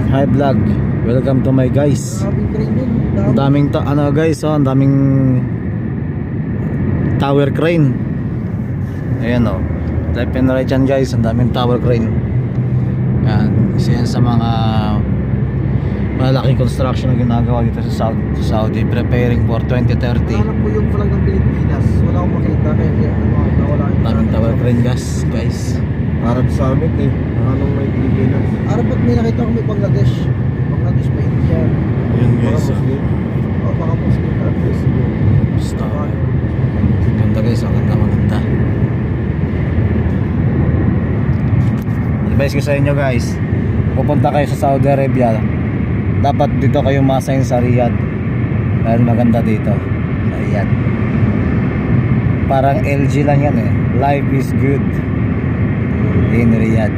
Hi vlog, welcome to my guys. Ang daming guys, ang daming tower crane. Ayan left and right yan guys, ang daming tower crane. Yan, isa yan sa mga malaking construction na ginagawa dito sa Saudi, preparing for 2030. Wala po yung flag ng Pilipinas. Wala akong makita kaya nawala yung Daming tower crane guys. Arab Summit anong may Pilipinas? Arab at may nakita ko may Bangladesh. Bangladesh may India. Yun guys. Baka Muslim at least. Basta ganda guys, ang ganda. Advice ko sa inyo guys, pupunta kayo sa Saudi Arabia, dapat dito kayo masign sa Riyadh dahil maganda dito sa Riyadh. Parang LG lang yan life is good in Riyadh.